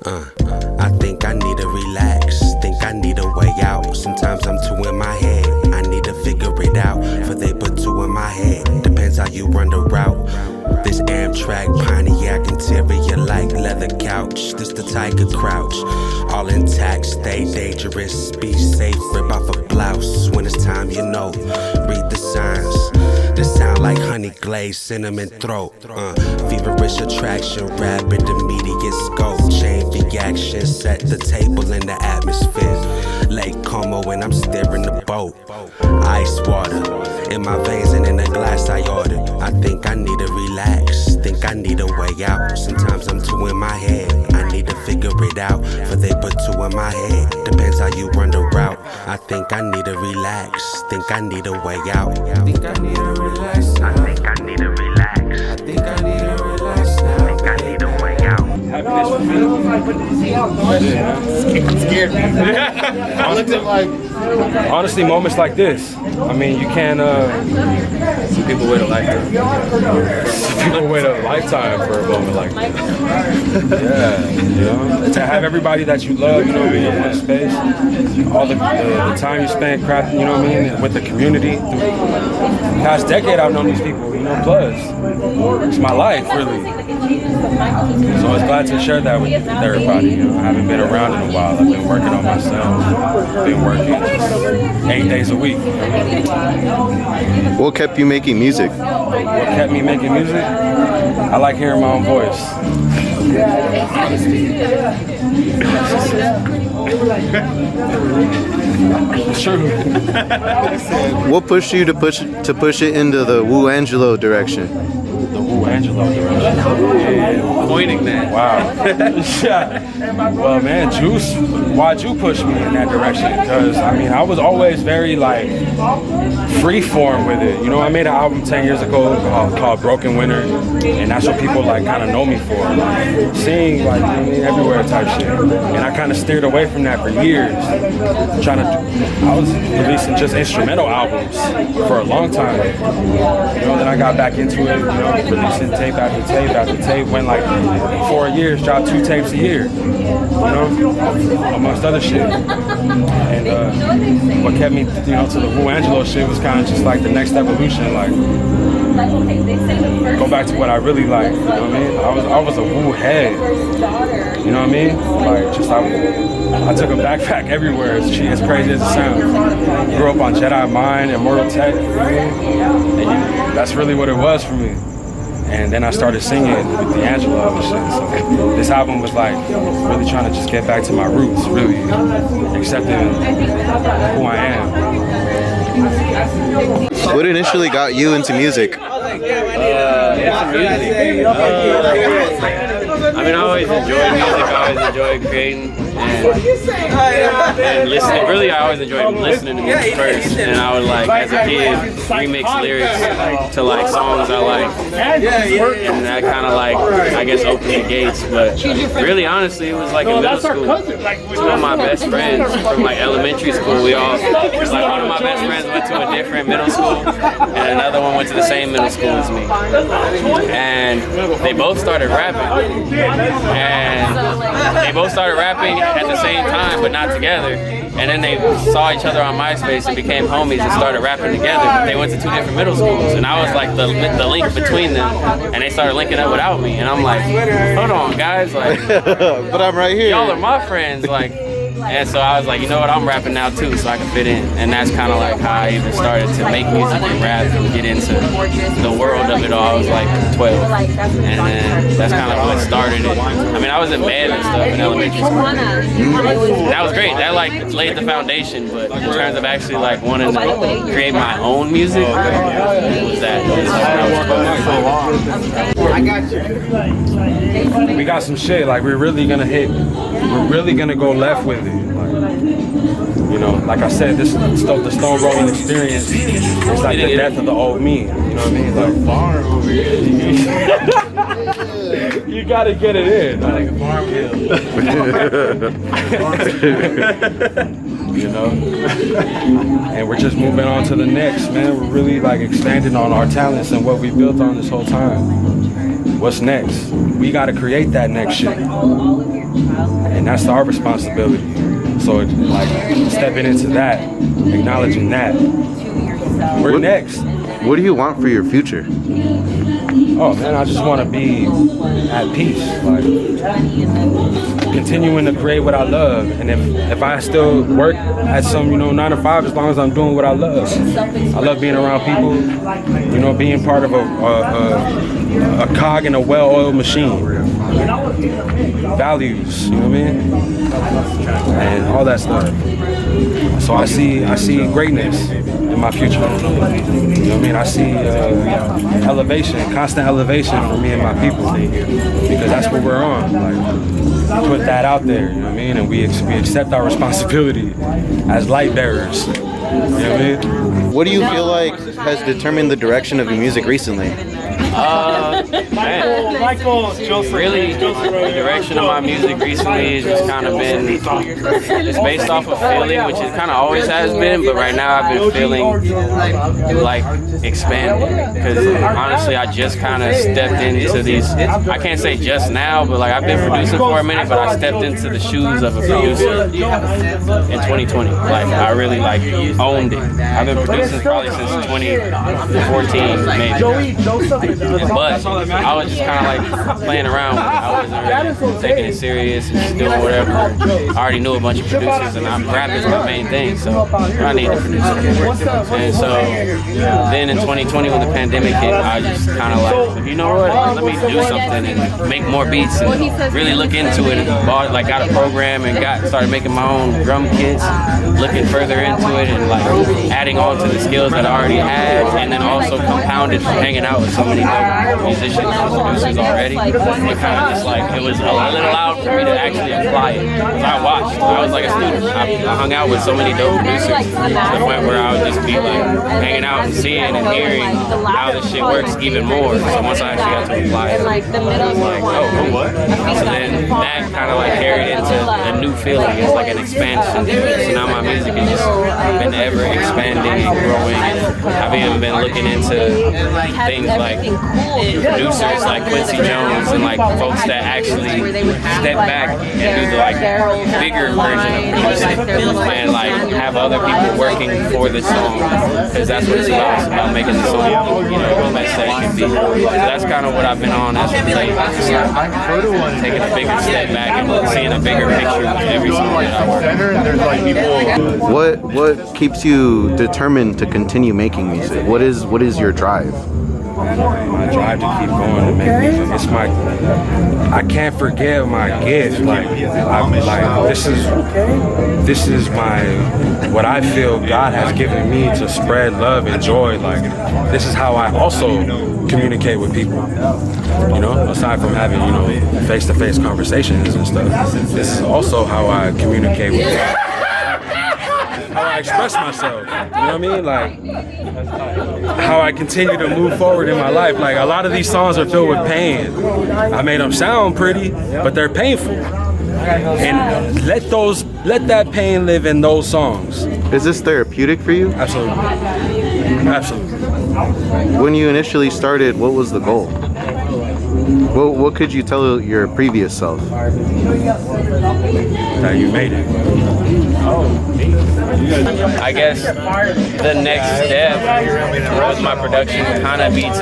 I think I need to relax, think I need a way out. Sometimes I'm too in my head, I need to figure it out. For they put two in my head, depends how you run the route. This Amtrak, Pontiac interior like leather couch. This the tiger crouch, all intact, stay dangerous, be safe, rip off a blouse. When it's time, you know, read the signs. This sound like honey glaze, cinnamon throat. Feverish attraction, rapid immediate scope. Chain reaction, set the table in the atmosphere. Lake Como and I'm steering the boat. Ice water in my veins and in the glass I ordered. I think I need to relax, think I need a way out. Sometimes I'm too in my head, I need to figure it out. For they put two in my head, depends how you run the route. I think I need to relax, think I need a way out. I think I need to relax now. I think I need to relax. I think I need to relax now. I think I need a way out. Happiness for me. I'm scared. I looked at like, Honestly, moments like this. I mean, you can't. some people wait a lifetime. People wait a lifetime for a moment like this. Yeah, you know, to have everybody that you love, you know, in one space. All the time you spent crafting, you know what I mean, with the community. Through the past decade, I've known these people, you know, plus it's my life, really. So I was glad to share that with everybody. You know, I haven't been around in a while. I've been working on myself. Been working just 8 days a week. What kept you making music? What kept me making music? I like hearing my own voice. It's true. What pushed you to push it into the Wu Angelo direction? The Wu Angelo direction. Yeah. Pointing that. Wow. Yeah. Well, man, Waju pushed me in that direction because, I mean, I was always very, like, free-form with it. You know, I made an album 10 years ago called Broken Winter, and that's what people, like, kind of know me for. Like, seeing, like, I mean, everywhere type shit. And I kind of steered away from that for years. I was releasing just instrumental albums for a long time. You know, then I got back into it, you know, releasing tape after tape after tape. Went like 4 years, dropped 2 tapes a year, you know, amongst other shit. And what kept me, you know, to the Wu Angelo shit was kind of just like the next evolution, like go back to what I really like. You know what I mean? I was a Wu head. You know what I mean? Like just I took a backpack everywhere. As crazy as it sounds. Grew up on Jedi Mind, Immortal Tech. You know what I mean? And that's really what it was for me. And then I started singing with D'Angelo and shit. So this album was like really trying to just get back to my roots, really accepting who I am. What initially got you into music? I mean, I always enjoyed music. I always enjoyed creating and listening. Really, I always enjoyed listening to music first. And I would, like, as a kid, remix lyrics to, like, songs I like. And that kind of, like, I guess opened the gates. But really, honestly, it was like in middle school. 2 of my best friends from, like, elementary school, we all, like, one of my best friends went to a different middle school, and another one went to the same middle school as me. And they both started rapping. And they both started rapping at the same time, but not together. And then they saw each other on MySpace and became homies and started rapping together. But they went to 2 different middle schools, and I was like the link between them. And they started linking up without me, and I'm like, hold on, guys, like, But I'm right here. y'all are my friends, like. And so I was like, you know what, I'm rapping now too, so I can fit in. And that's kind of like how I even started to make music and rap and get into the world of it all. I was like 12. And then that's kind of what started it. I mean, I was in band and stuff in elementary school. That was great. That like laid the foundation. But in terms of actually like wanting to create my own music, it was that. I got you. We got some shit, like we're really gonna go left with it. Like, you know, like I said, the stone rolling experience is like the death of the old me. You know what I mean? Like Farm over here. You gotta get it in. Like a farm hill. You know? And we're just moving on to the next, man. We're really like expanding on our talents and what we built on this whole time. What's next? We gotta create that next shit. and that's our responsibility. So like stepping into that, acknowledging that. We're next. What do you want for your future? Oh man, I just want to be at peace, like continuing to create what I love. And if I still work at some 9 to 5, as long as I'm doing what I love. I love being around people, being part of a cog in a well-oiled machine. Values, you know what I mean, and all that stuff. So I see greatness in my future. You know what I mean? I see elevation, constant elevation for me and my people, because that's what we're on. Like, put that out there, you know what I mean? And we accept our responsibility as light bearers. You know what I mean? What do you feel like has determined the direction of your music recently? Man, really, the direction of my music recently has just kind of been, it's based off of feeling, which it kind of always has been, but right now I've been feeling like expanding, because honestly I just kind of stepped into these, I can't say just now, but like I've been producing for a minute, but I stepped into the shoes of a producer in 2020. Like I really like owned it. I've been producing probably since 2014 maybe. But I was just kind of like playing around with it. I wasn't really taking it serious and just doing whatever. I already knew a bunch of producers, and rap is my main thing, so I need to produce. And so then in 2020 when the pandemic hit, I just kind of like, you know what, let me do something and make more beats and really look into it, and got a program and started making my own drum kits, looking further into it and like adding on to the skills that I already had, and then also compounded from hanging out with so many musicians and producers already. It kind of just like, it was a little loud for me to actually apply it. I watched. I was like a student. I hung out with so many dope producers to the point where I would just be like hanging out and seeing and hearing how this shit works even more. So once I actually got to apply it, I was like, oh, what? So then that kind of like carried into a new feeling. It's like an expansion. So now my music has just been ever expanding and growing. I've even been looking into things like producers like Quincy Jones and like folks that actually step back and do the like bigger version of producing and like have other people working for the song, because that's what it's about. It's about making the song, the best that it can be. So that's kind of what I've been on as of late. Taking a bigger step back and seeing a bigger picture with every song that I work on. What keeps you determined to continue making music? What is your drive? My drive to keep going to make music. It's I can't forget my gift. This is what I feel God has given me to spread love and joy. Like, this is how I also communicate with people. Aside from having, face-to-face conversations and stuff, this is also how I communicate with people. How I express myself, you know what I mean? Like, how I continue to move forward in my life. Like, a lot of these songs are filled with pain. I made them sound pretty, but they're painful. And let that pain live in those songs. Is this therapeutic for you? Absolutely. Absolutely. When you initially started, what was the goal? What could you tell your previous self? That you made it. I guess the next step with my production would kind of be to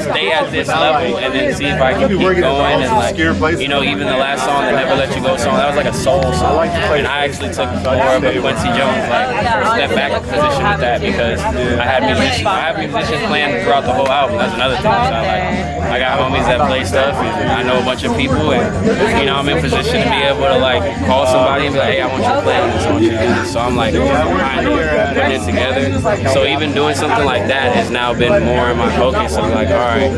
stay at this level and then see if I can keep going. And like, even the last song, the Never Let You Go song, that was like a soul song. And I actually took more of a Quincy Jones step back position with that, because I have musicians playing throughout the whole album. That's another thing. So I got homies that play stuff, and I know a bunch of people, and I'm in position to be able to like call somebody and be like, hey, I want you to play on this, I want you to do this. So I'm like kind of putting it together. So even doing something like that has now been more in my focus. I'm like, all right,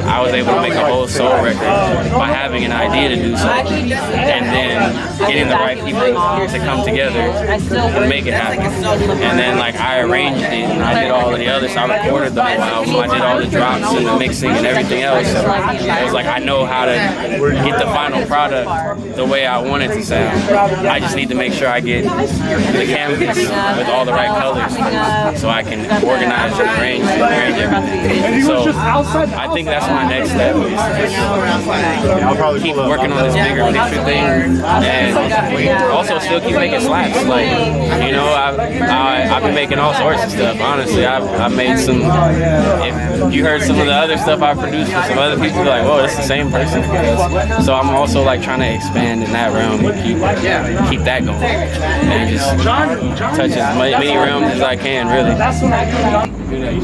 I was able to make a whole soul record by having an idea to do something, and then getting the right people to come together and make it happen. And then like I arranged it, and I did all of the other, so I recorded the whole album, I did all the drops and the mixing and everything else. So it was like I know how to get the final product the way I want it to sound. I just need to make sure I get the canvas with all the right colors so I can organize and arrange everything. So I think that's my next step, is just keep working on this bigger picture thing and and also still keep making slaps. Like, you know, I've been making all sorts of stuff. Honestly, I've made some. If you heard some of the other stuff I produced for some other people, you're like, whoa, it's the same person. So I'm also like trying to expand in that realm and keep that going, and just touch as many realms as I can, really.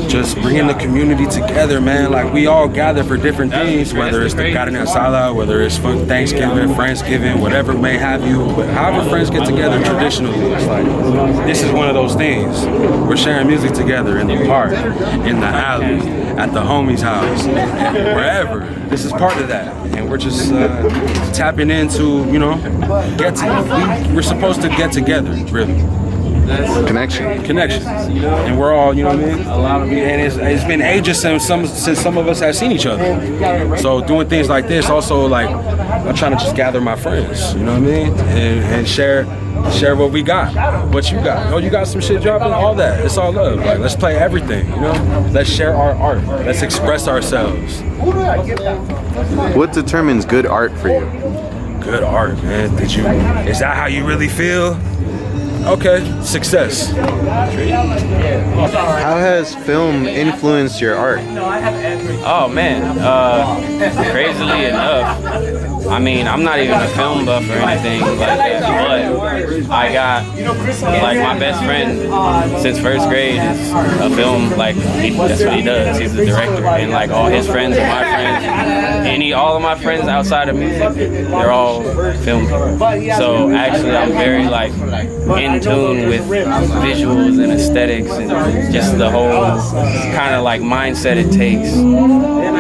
Just bringing the community together, man. Like, we all gather for different things, whether it's the carne asada, whether it's for Thanksgiving, Friendsgiving, whatever may have you. But however friends get together traditionally, it's like, this is one of those things. We're sharing music together in the park, in the alley, at the homie's house, wherever. This is part of that. And we're just tapping into, you know, we're supposed to get together, really. Connections, and we're all, you know what I mean. And it's been ages since some of us have seen each other. So doing things like this, also like I'm trying to just gather my friends, you know what I mean, and share what we got, what you got. Oh, you got some shit dropping, all that. It's all love. Like, let's play everything, you know. Let's share our art. Let's express ourselves. What determines good art for you? Good art, man. Is that how you really feel? Okay, success. How has film influenced your art? Oh man, crazily enough, I mean, I'm not even a film buff or anything like that, but I got, like, my best friend since first grade is a film, like, that's what he does. He's the director, and like all his friends are my friends. All of my friends outside of music, they're all film people. So actually, I'm very like in tune with visuals and aesthetics and just the whole kind of like mindset it takes,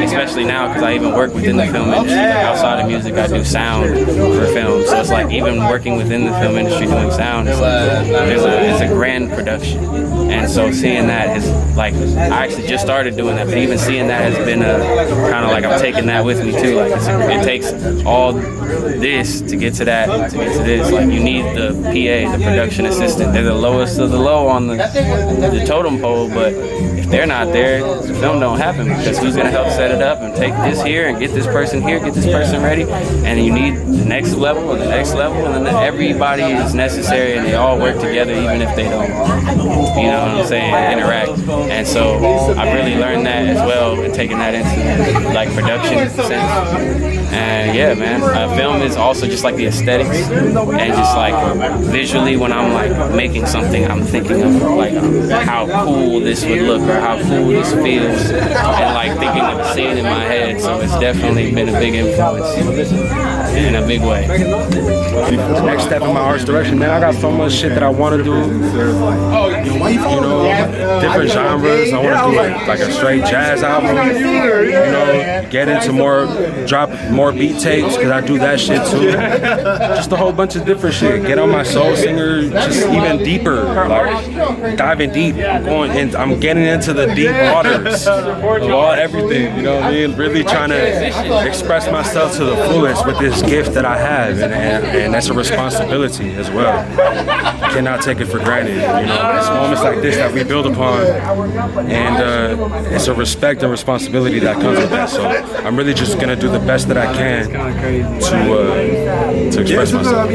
especially now because I even work within the film industry. Like, outside of music, I do sound for film, so it's like even working within the film industry doing sound, it's like it's a grand production. And so seeing that is like, I actually just started doing that, but even seeing that has been a kind of like I'm taking that with me too. Like it takes all this to get to that, to get to this. Like, you need the PA, the production assistant. They're the lowest of the low on the totem pole, but if they're not there, the film don't happen, because who's gonna help set it up and take this here and get this person here, get this person ready, and you need the next level and the next level, and then everybody is necessary and they all work together even if they don't, you know what I'm saying, interact. And so I've really learned that as well, and taking that into like production sense. And yeah, man, film is also just like the aesthetics, and just like visually when I'm like making something, I'm thinking of like how cool this would look or how cool this feels, and like thinking of a scene in my head. So it's definitely been a big influence in a big way. The next step in my arts direction, man, I got so much shit that I want to do. You know, different genres. I want to do like a straight jazz album. You know, get into drop more beat tapes, because I do that shit too. Just a whole bunch of different shit. Get on my soul singer, just even deeper, like diving deep. I'm getting into the deep waters of all everything. You know what I mean? Really trying to express myself to the fullest with this gift that I have, and that's a responsibility as well. I cannot take it for granted. You know, it's moments like this that we build upon, and it's a respect and responsibility that comes with that. So I'm really just gonna do the best that I can to express myself.